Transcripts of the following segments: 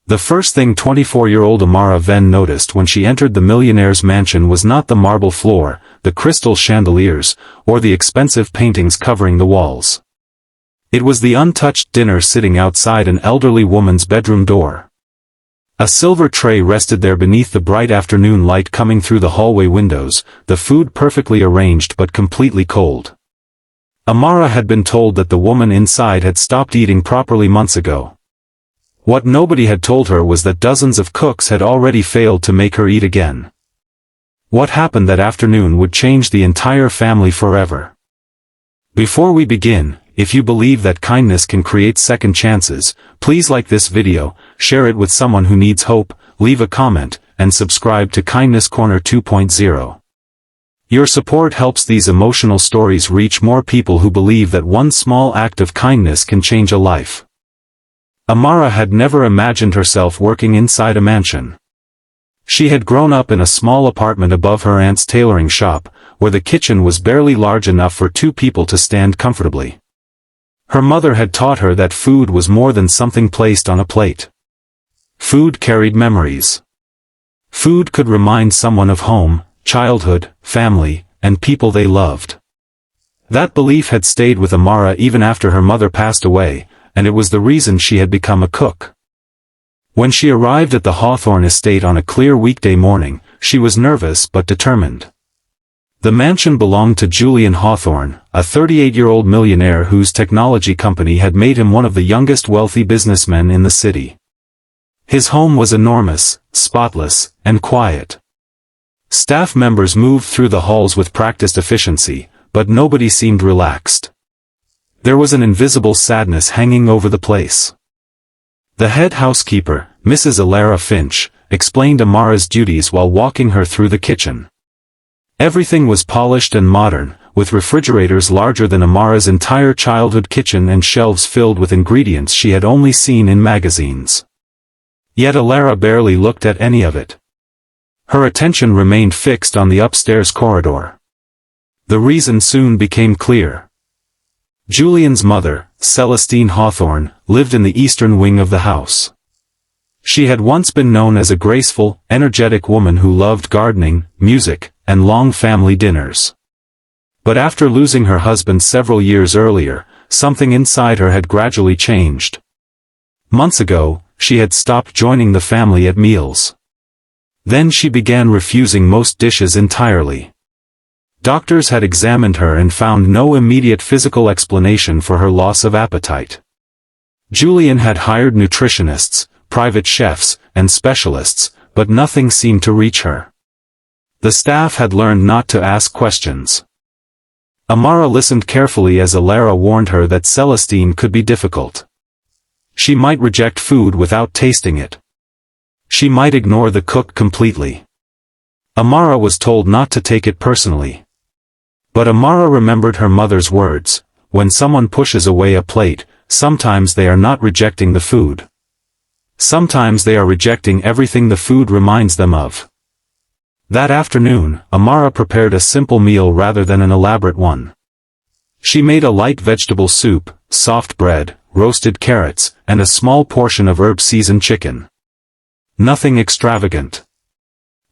The first thing 24-year-old Amara Venn noticed when she entered the millionaire's mansion was not the marble floor, the crystal chandeliers, or the expensive paintings covering the walls. It was the untouched dinner sitting outside an elderly woman's bedroom door. A silver tray rested there beneath the bright afternoon light coming through the hallway windows, the food perfectly arranged but completely cold. Amara had been told that the woman inside had stopped eating properly months ago. What nobody had told her was that dozens of cooks had already failed to make her eat again. What happened that afternoon would change the entire family forever. Before we begin, if you believe that kindness can create second chances, please like this video, share it with someone who needs hope, leave a comment, and subscribe to Kindness Corner 2.0. Your support helps these emotional stories reach more people who believe that one small act of kindness can change a life. Amara had never imagined herself working inside a mansion. She had grown up in a small apartment above her aunt's tailoring shop, where the kitchen was barely large enough for two people to stand comfortably. Her mother had taught her that food was more than something placed on a plate. Food carried memories. Food could remind someone of home, childhood, family, and people they loved. That belief had stayed with Amara even after her mother passed away, and it was the reason she had become a cook. When she arrived at the Hawthorne estate on a clear weekday morning, she was nervous but determined. The mansion belonged to Julian Hawthorne, a 38-year-old millionaire whose technology company had made him one of the youngest wealthy businessmen in the city. His home was enormous, spotless, and quiet. Staff members moved through the halls with practiced efficiency, but nobody seemed relaxed. There was an invisible sadness hanging over the place. The head housekeeper, Mrs. Alara Finch, explained Amara's duties while walking her through the kitchen. Everything was polished and modern, with refrigerators larger than Amara's entire childhood kitchen and shelves filled with ingredients she had only seen in magazines. Yet Alara barely looked at any of it. Her attention remained fixed on the upstairs corridor. The reason soon became clear. Julian's mother, Celestine Hawthorne, lived in the eastern wing of the house. She had once been known as a graceful, energetic woman who loved gardening, music, and long family dinners. But after losing her husband several years earlier, something inside her had gradually changed. Months ago, she had stopped joining the family at meals. Then she began refusing most dishes entirely. Doctors had examined her and found no immediate physical explanation for her loss of appetite. Julian had hired nutritionists, private chefs, and specialists, but nothing seemed to reach her. The staff had learned not to ask questions. Amara listened carefully as Alara warned her that Celestine could be difficult. She might reject food without tasting it. She might ignore the cook completely. Amara was told not to take it personally. But Amara remembered her mother's words, when someone pushes away a plate, sometimes they are not rejecting the food. Sometimes they are rejecting everything the food reminds them of. That afternoon, Amara prepared a simple meal rather than an elaborate one. She made a light vegetable soup, soft bread, roasted carrots, and a small portion of herb-seasoned chicken. Nothing extravagant.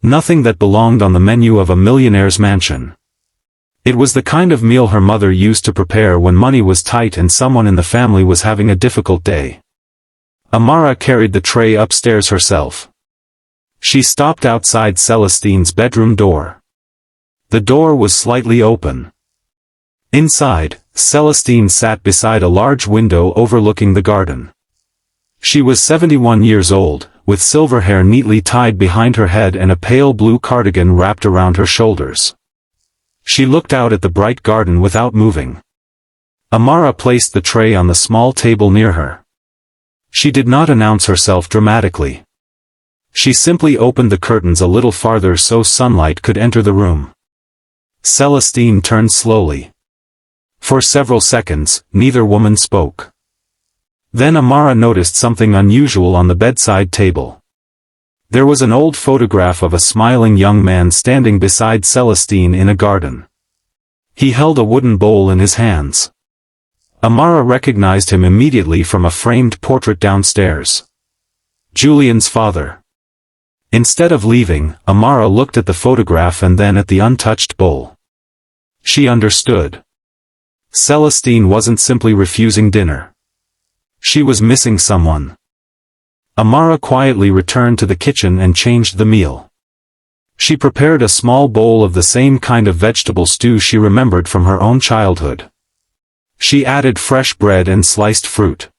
Nothing that belonged on the menu of a millionaire's mansion. It was the kind of meal her mother used to prepare when money was tight and someone in the family was having a difficult day. Amara carried the tray upstairs herself. She stopped outside Celestine's bedroom door. The door was slightly open. Inside, Celestine sat beside a large window overlooking the garden. She was 71 years old, with silver hair neatly tied behind her head and a pale blue cardigan wrapped around her shoulders. She looked out at the bright garden without moving. Amara placed the tray on the small table near her. She did not announce herself dramatically. She simply opened the curtains a little farther so sunlight could enter the room. Celestine turned slowly. For several seconds, neither woman spoke. Then Amara noticed something unusual on the bedside table. There was an old photograph of a smiling young man standing beside Celestine in a garden. He held a wooden bowl in his hands. Amara recognized him immediately from a framed portrait downstairs. Julian's father. Instead of leaving, Amara looked at the photograph and then at the untouched bowl. She understood. Celestine wasn't simply refusing dinner. She was missing someone. Amara quietly returned to the kitchen and changed the meal. She prepared a small bowl of the same kind of vegetable stew she remembered from her own childhood. She added fresh bread and sliced fruit.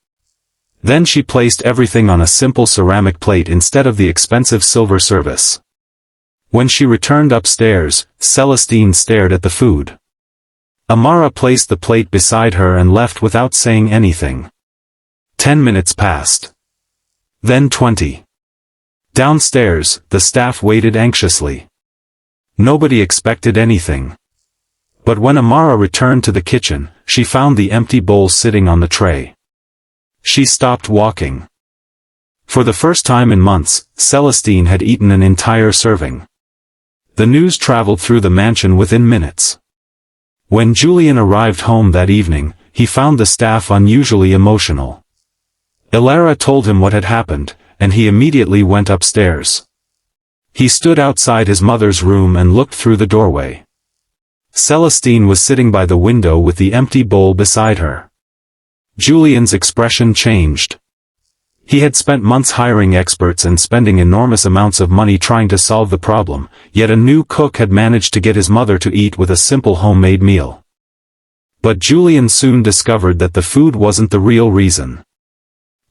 Then she placed everything on a simple ceramic plate instead of the expensive silver service. When she returned upstairs, Celestine stared at the food. Amara placed the plate beside her and left without saying anything. 10 minutes passed. Then 20. Downstairs, the staff waited anxiously. Nobody expected anything. But when Amara returned to the kitchen, she found the empty bowl sitting on the tray. She stopped walking. For the first time in months, Celestine had eaten an entire serving. The news traveled through the mansion within minutes. When Julian arrived home that evening, he found the staff unusually emotional. Ilara told him what had happened, and he immediately went upstairs. He stood outside his mother's room and looked through the doorway. Celestine was sitting by the window with the empty bowl beside her. Julian's expression changed. He had spent months hiring experts and spending enormous amounts of money trying to solve the problem, yet a new cook had managed to get his mother to eat with a simple homemade meal. But Julian soon discovered that the food wasn't the real reason.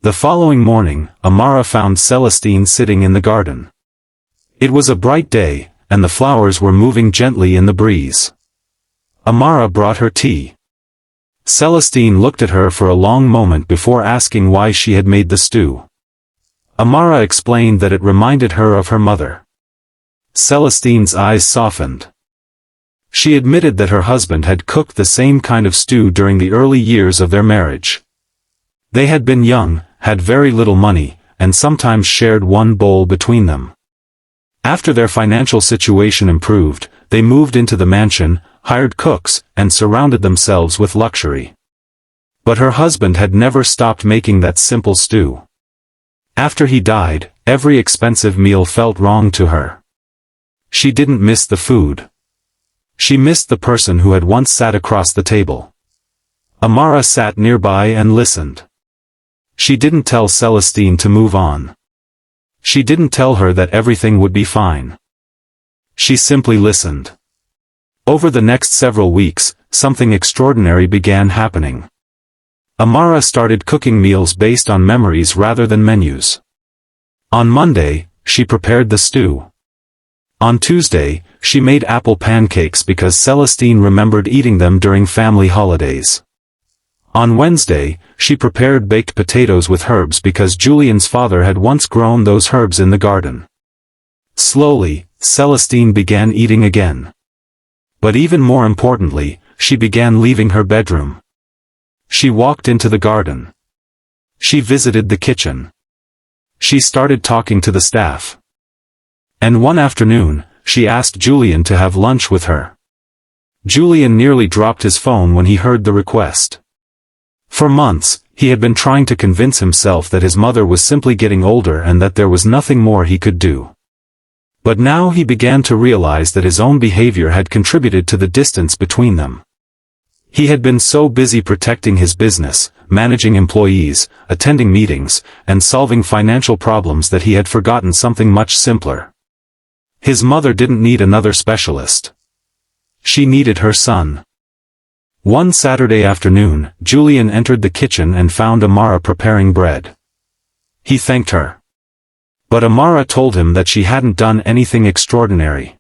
The following morning, Amara found Celestine sitting in the garden. It was a bright day, and the flowers were moving gently in the breeze. Amara brought her tea. Celestine looked at her for a long moment before asking why she had made the stew. Amara explained that it reminded her of her mother. Celestine's eyes softened. She admitted that her husband had cooked the same kind of stew during the early years of their marriage. They had been young, had very little money, and sometimes shared one bowl between them. After their financial situation improved, they moved into the mansion, hired cooks, and surrounded themselves with luxury. But her husband had never stopped making that simple stew. After he died, every expensive meal felt wrong to her. She didn't miss the food. She missed the person who had once sat across the table. Amara sat nearby and listened. She didn't tell Celestine to move on. She didn't tell her that everything would be fine. She simply listened. Over the next several weeks, something extraordinary began happening. Amara started cooking meals based on memories rather than menus. On Monday, she prepared the stew. On Tuesday, she made apple pancakes because Celestine remembered eating them during family holidays. On Wednesday, she prepared baked potatoes with herbs because Julian's father had once grown those herbs in the garden. Slowly, Celestine began eating again. But even more importantly, she began leaving her bedroom. She walked into the garden. She visited the kitchen. She started talking to the staff. And one afternoon, she asked Julian to have lunch with her. Julian nearly dropped his phone when he heard the request. For months, he had been trying to convince himself that his mother was simply getting older and that there was nothing more he could do. But now he began to realize that his own behavior had contributed to the distance between them. He had been so busy protecting his business, managing employees, attending meetings, and solving financial problems that he had forgotten something much simpler. His mother didn't need another specialist. She needed her son. One Saturday afternoon, Julian entered the kitchen and found Amara preparing bread. He thanked her. But Amara told him that she hadn't done anything extraordinary.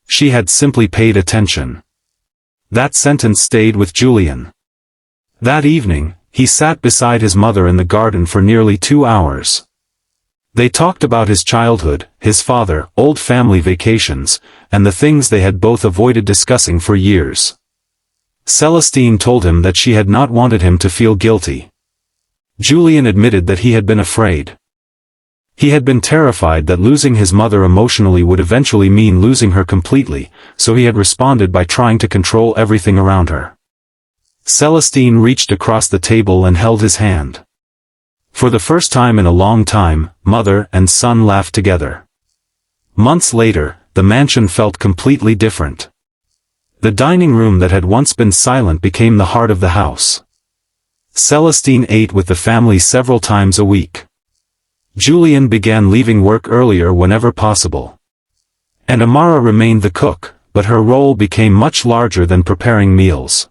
She had simply paid attention. That sentence stayed with Julian. That evening, he sat beside his mother in the garden for nearly 2 hours. They talked about his childhood, his father, old family vacations, and the things they had both avoided discussing for years. Celestine told him that she had not wanted him to feel guilty. Julian admitted that he had been afraid. He had been terrified that losing his mother emotionally would eventually mean losing her completely, so he had responded by trying to control everything around her. Celestine reached across the table and held his hand. For the first time in a long time, mother and son laughed together. Months later, the mansion felt completely different. The dining room that had once been silent became the heart of the house. Celestine ate with the family several times a week. Julian began leaving work earlier whenever possible. And Amara remained the cook, but her role became much larger than preparing meals.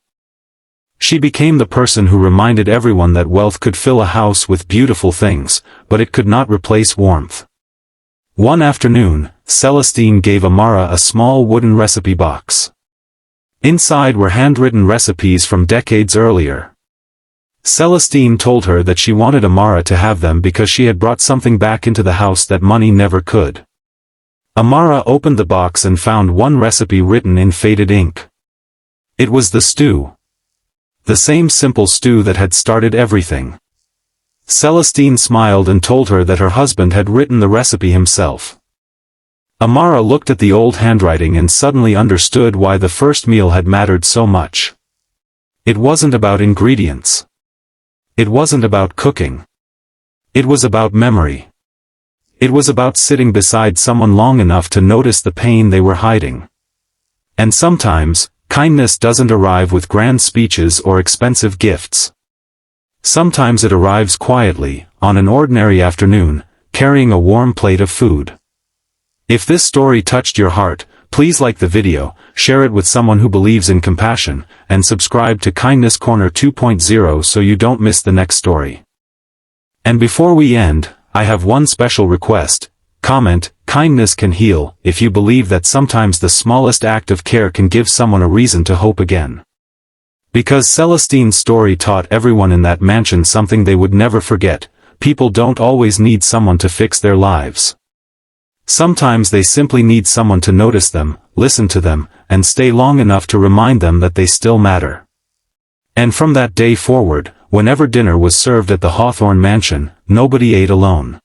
She became the person who reminded everyone that wealth could fill a house with beautiful things, but it could not replace warmth. One afternoon, Celestine gave Amara a small wooden recipe box. Inside were handwritten recipes from decades earlier. Celestine told her that she wanted Amara to have them because she had brought something back into the house that money never could. Amara opened the box and found one recipe written in faded ink. It was the stew. The same simple stew that had started everything. Celestine smiled and told her that her husband had written the recipe himself. Amara looked at the old handwriting and suddenly understood why the first meal had mattered so much. It wasn't about ingredients. It wasn't about cooking. It was about memory. It was about sitting beside someone long enough to notice the pain they were hiding. And sometimes, kindness doesn't arrive with grand speeches or expensive gifts. Sometimes it arrives quietly, on an ordinary afternoon, carrying a warm plate of food. If this story touched your heart, please like the video, share it with someone who believes in compassion, and subscribe to Kindness Corner 2.0 so you don't miss the next story. And before we end, I have one special request. Comment, "Kindness can heal," if you believe that sometimes the smallest act of care can give someone a reason to hope again. Because Celestine's story taught everyone in that mansion something they would never forget: people don't always need someone to fix their lives. Sometimes they simply need someone to notice them, listen to them, and stay long enough to remind them that they still matter. And from that day forward, whenever dinner was served at the Hawthorne mansion, nobody ate alone.